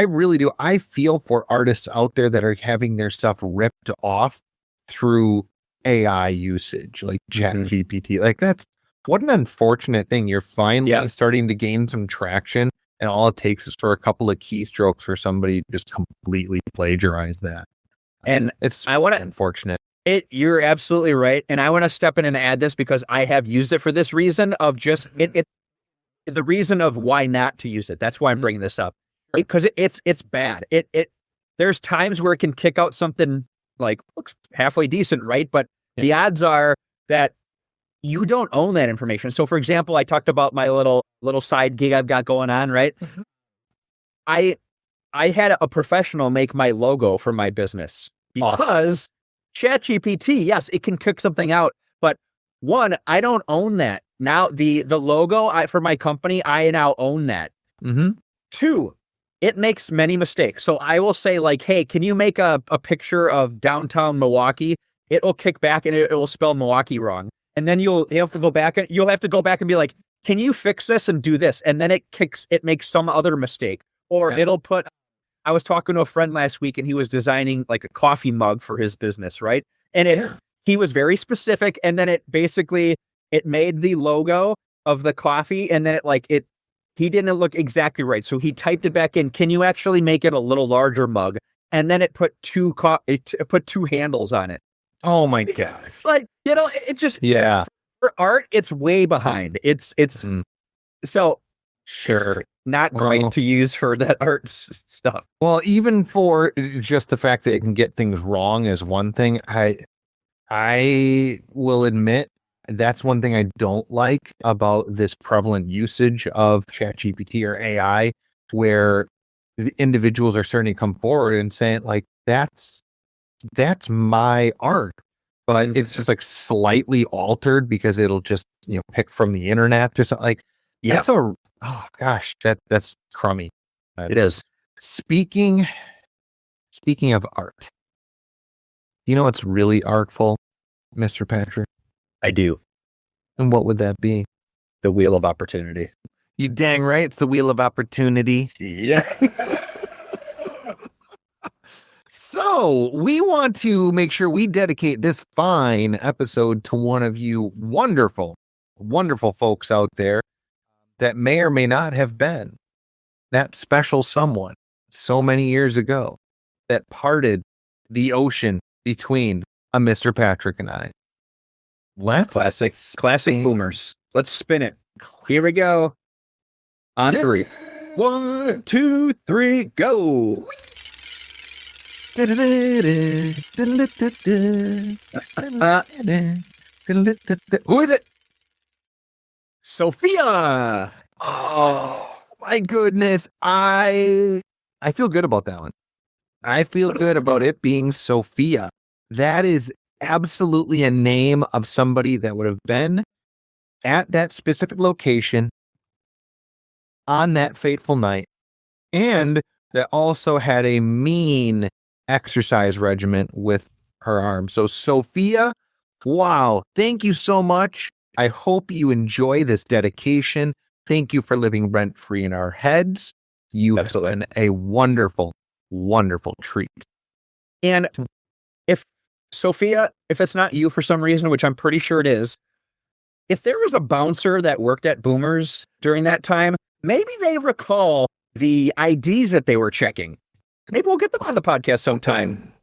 really do. I feel for artists out there that are having their stuff ripped off through AI usage, like ChatGPT. Like, that's what an unfortunate thing. You're finally starting to gain some traction, and all it takes is for a couple of keystrokes for somebody to just completely plagiarize that. And unfortunate. You're absolutely right. And I want to step in and add this because I have used it for this reason of just the reason of why not to use it. That's why I'm bringing this up, because it's bad. There's times where it can kick out something like looks halfway decent, right? But the odds are that you don't own that information. So, for example, I talked about my little side gig I've got going on, right? Mm-hmm. I had a professional make my logo for my business because ChatGPT, yes, it can kick something out, but one, I don't own that. Now the logo for my company, I now own that. Mm-hmm. Two, it makes many mistakes. So I will say like, hey, can you make a picture of downtown Milwaukee? It will kick back and it will spell Milwaukee wrong. And then you'll have to go back and be like, can you fix this and do this? And then it makes some other mistake. Or it'll put, I was talking to a friend last week and he was designing like a coffee mug for his business, right? And he was very specific. And then it made the logo of the coffee and then he didn't look exactly right. So he typed it back in. Can you actually make it a little larger mug? And then it put two handles on it. Oh my gosh. Like, it just, for art, it's way behind. It's so sure not great to use for that art stuff. Well, even for just the fact that it can get things wrong is one thing. I will admit that's one thing I don't like about this prevalent usage of ChatGPT or AI, where the individuals are starting to come forward and saying like, that's my art, but it's just like slightly altered because it'll just, pick from the internet or something like, that's oh gosh, that's crummy. It is. Speaking of art, you know what's really artful, Mr. Patrick? I do. And what would that be? The Wheel of Opportunity. You dang right. It's the Wheel of Opportunity. Yeah. So we want to make sure we dedicate this fine episode to one of you wonderful, wonderful folks out there that may or may not have been that special someone so many years ago that parted the ocean between a Mr. Patrick and I. Classic boomers. Let's spin it. Here we go. On three. 1, 2, 3, go. Who is it? Sophia. Oh my goodness. I feel good about that one. I feel good about it being Sophia. That is absolutely a name of somebody that would have been at that specific location on that fateful night, and that also had a mean exercise regimen with her arm. So Sophia, wow, thank you so much. I hope you enjoy this dedication. Thank you for living rent-free in our heads. You've been a wonderful, wonderful treat. And if Sophia, if it's not you for some reason, which I'm pretty sure it is, if there was a bouncer that worked at Boomers during that time, maybe they recall the IDs that they were checking. Maybe we'll get them on the podcast sometime.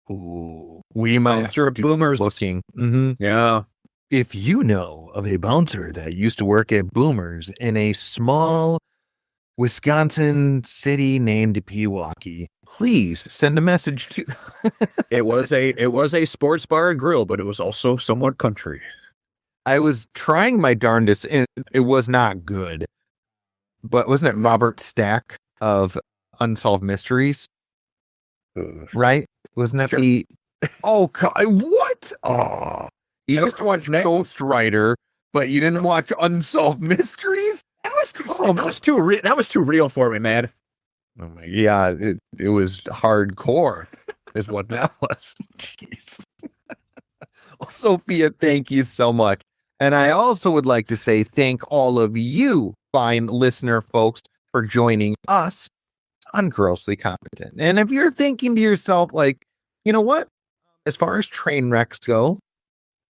Ooh, we might. Bouncer at Boomers. Looking. Mm-hmm. Yeah. If you know of a bouncer that used to work at Boomers in a small Wisconsin city named Pewaukee, please send a message to. It was a sports bar and grill, but it was also somewhat country. I was trying my darndest, and it was not good. But wasn't it Robert Stack of Unsolved Mysteries? Right? Wasn't that the? Oh God! What? Oh, you used to watch Ghost Rider, but you didn't watch Unsolved Mysteries. That was too real for me, man. Oh my, yeah, it was hardcore, is what that was. Jeez. Well, Sophia, thank you so much. And I also would like to say thank all of you fine listener folks for joining us on Grossly Competent. And if you're thinking to yourself, like, you know what? As far as train wrecks go,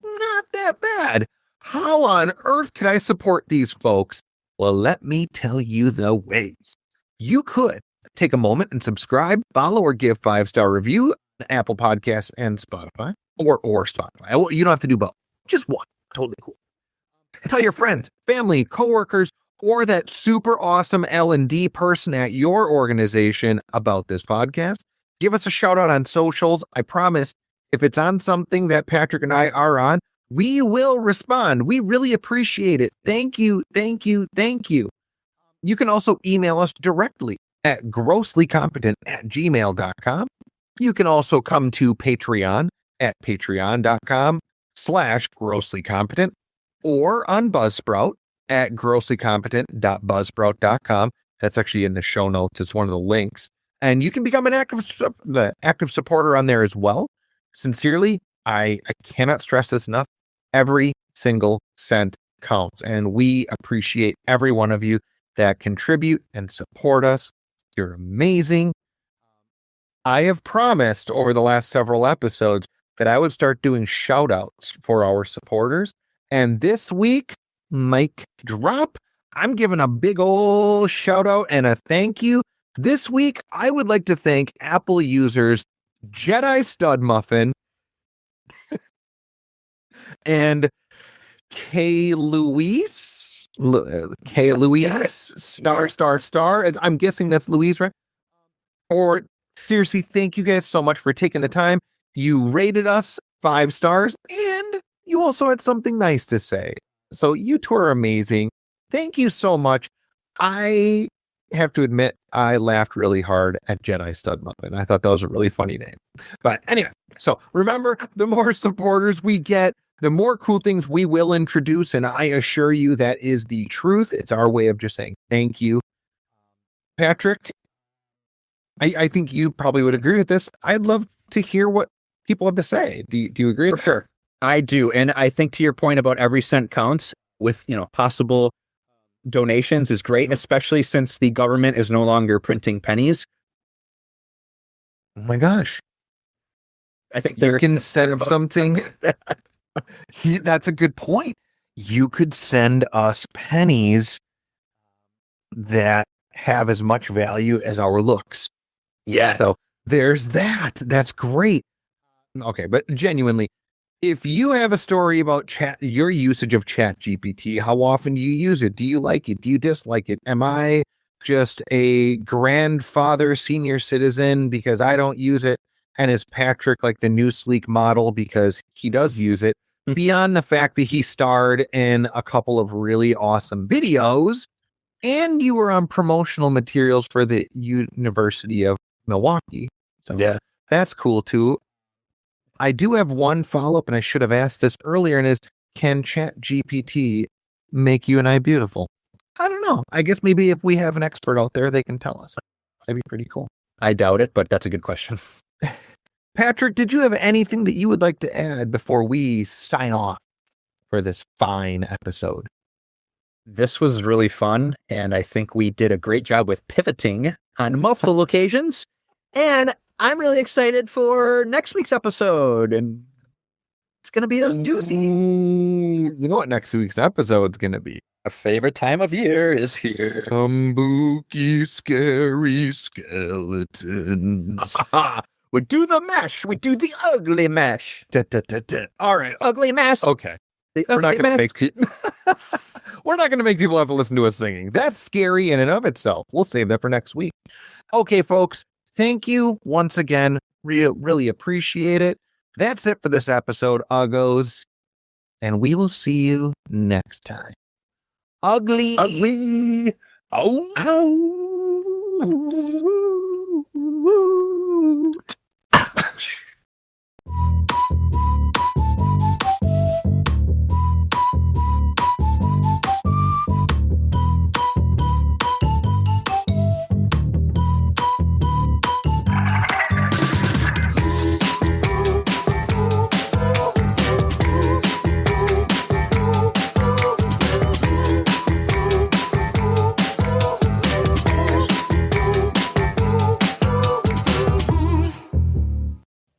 not that bad. How on earth can I support these folks? Well, let me tell you the ways. You could take a moment and subscribe, follow, or give 5-star review on Apple Podcasts and Spotify, or Spotify. You don't have to do both. Just one. Totally cool. Tell your friends, family, coworkers, or that super awesome L&D person at your organization about this podcast. Give us a shout out on socials. I promise, if it's on something that Patrick and I are on, we will respond. We really appreciate it. Thank you, thank you, thank you. You can also email us directly at grosslycompetent@gmail.com. You can also come to Patreon at patreon.com/grosslycompetent. or on Buzzsprout at grosslycompetent.buzzsprout.com. That's actually in the show notes. It's one of the links. And you can become an active supporter on there as well. Sincerely, I cannot stress this enough. Every single cent counts. And we appreciate every one of you that contribute and support us. You're amazing. I have promised over the last several episodes that I would start doing shout outs for our supporters. And this week, mic drop, I'm giving a big old shout out and a thank you. This week, I would like to thank Apple users Jedi Stud Muffin and K. Louise, star. I'm guessing that's Louise, right? Or seriously, thank you guys so much for taking the time. You rated us 5 stars and you also had something nice to say. So you two are amazing. Thank you so much. I have to admit, I laughed really hard at Jedi Stud Muffin. I thought that was a really funny name. But anyway, so remember, the more supporters we get, the more cool things we will introduce. And I assure you that is the truth. It's our way of just saying thank you. Patrick, I think you probably would agree with this. I'd love to hear what people have to say. Do you agree? For sure. I do. And I think to your point about every cent counts with, possible donations is great, especially since the government is no longer printing pennies. Oh my gosh. I think you can send something. That's a good point. You could send us pennies that have as much value as our looks. Yeah. So there's that. That's great. Okay, but genuinely, if you have a story about your usage of ChatGPT, how often do you use it? Do you like it? Do you dislike it? Am I just a grandfather senior citizen because I don't use it? And is Patrick like the new sleek model because he does use it? Beyond the fact that he starred in a couple of really awesome videos and you were on promotional materials for the University of Milwaukee. So yeah, that's cool too. I do have one follow-up, and I should have asked this earlier, and is, can ChatGPT make you and I beautiful? I don't know. I guess maybe if we have an expert out there, they can tell us. That'd be pretty cool. I doubt it, but that's a good question. Patrick, did you have anything that you would like to add before we sign off for this fine episode? This was really fun, and I think we did a great job with pivoting on multiple occasions, and I'm really excited for next week's episode, and it's going to be a doozy. You know what next week's episode's going to be? A favorite time of year is here. Some spooky, scary skeletons. We do the mash. We do the ugly mash. All right. Ugly mash. Okay. We're not going to make people have to listen to us singing. That's scary in and of itself. We'll save that for next week. Okay, folks. Thank you once again. Really appreciate it. That's it for this episode, Uggos. And we will see you next time. Ugly. Ugly. Oh. Ow.